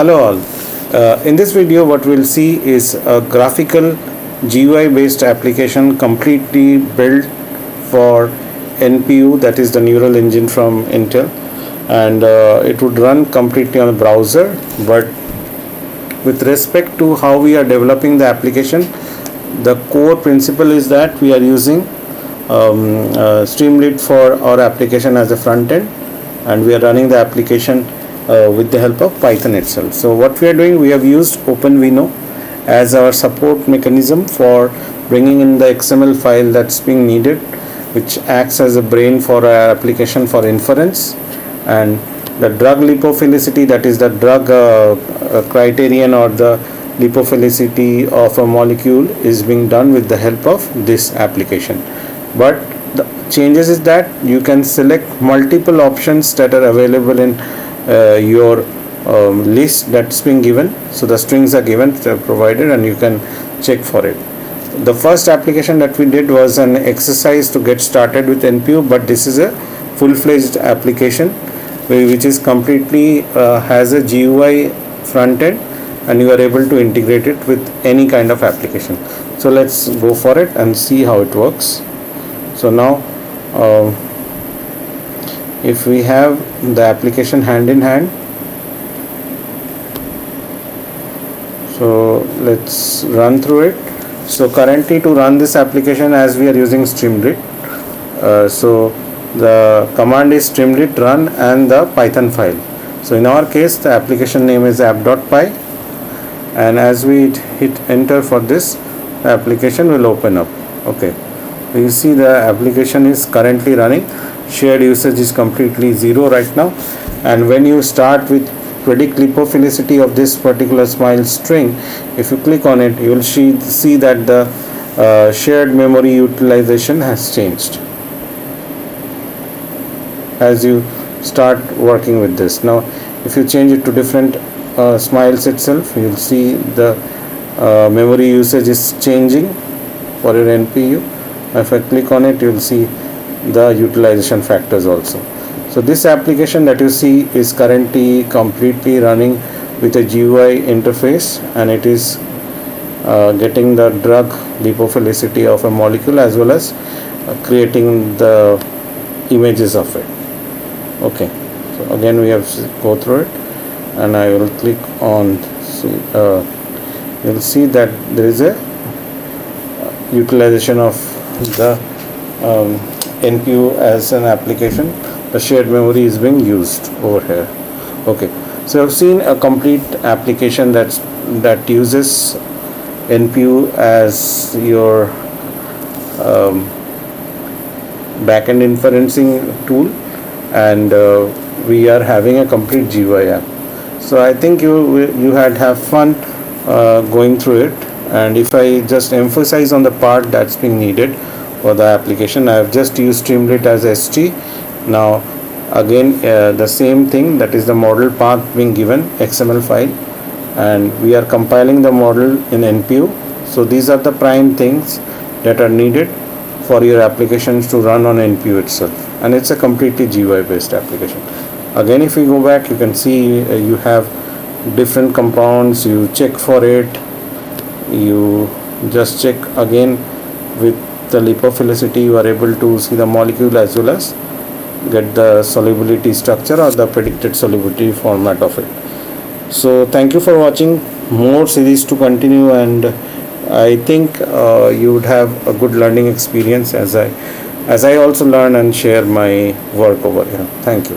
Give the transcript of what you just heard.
Hello all. In this video what we'll see is a graphical GUI based application completely built for NPU, that is the neural engine from Intel, and it would run completely on a browser. But with respect to how we are developing the application, the core principle is that we are using Streamlit for our application as a front end, and we are running the application with the help of Python itself. So what we are doing, we have used OpenVINO as our support mechanism for bringing in the XML file that's being needed, which acts as a brain for our application for inference. And the drug lipophilicity, that is the drug criterion or the lipophilicity of a molecule, is being done with the help of this application. But the changes is that you can select multiple options that are available in your list that's been given. So the strings are given, they're provided, and you can check for it. The first application that we did was an exercise to get started with NPU, but this is a full-fledged application which is completely has a GUI front end, and you are able to integrate it with any kind of application. So let's go for it and see how it works. So now if we have the application hand in hand, so let's run through it. So currently, to run this application, as we are using Streamlit, so the command is streamlit run and the Python file. So in our case, the application name is app.py, and as we hit enter for this, the application will open up. Okay, you see the application is currently running. Shared usage is completely 0 right now, and when you start with predict lipophilicity of this particular smile string, if you click on it, you will see that the shared memory utilization has changed as you start working with this. Now if you change it to different smiles itself, you will see the memory usage is changing for your NPU. If I click on it, you will see the utilization factors also. So this application that you see is currently completely running with a GUI interface, and it is getting the drug lipophilicity of a molecule as well as creating the images of it. Okay, so again we have to go through it, and I will click on you will see that there is a utilization of the NPU as an application. The shared memory is being used over here. Okay, so I've seen a complete application that uses NPU as your backend inferencing tool, and we are having a complete GUI app. So I think you had have fun going through it. And if I just emphasize on the part that's being needed for the application, I have just used Streamlit as ST. Now again the same thing, that is the model path being given XML file, and we are compiling the model in NPU. So these are the prime things that are needed for your applications to run on NPU itself, and it's a completely GUI based application. Again, if we go back, you can see you have different compounds. You check for it, you just check again with the lipophilicity, you are able to see the molecule as well as get the solubility structure or the predicted solubility format of it. So thank you for watching. More series to continue, and I think you would have a good learning experience as I also learn and share my work over here. Thank you.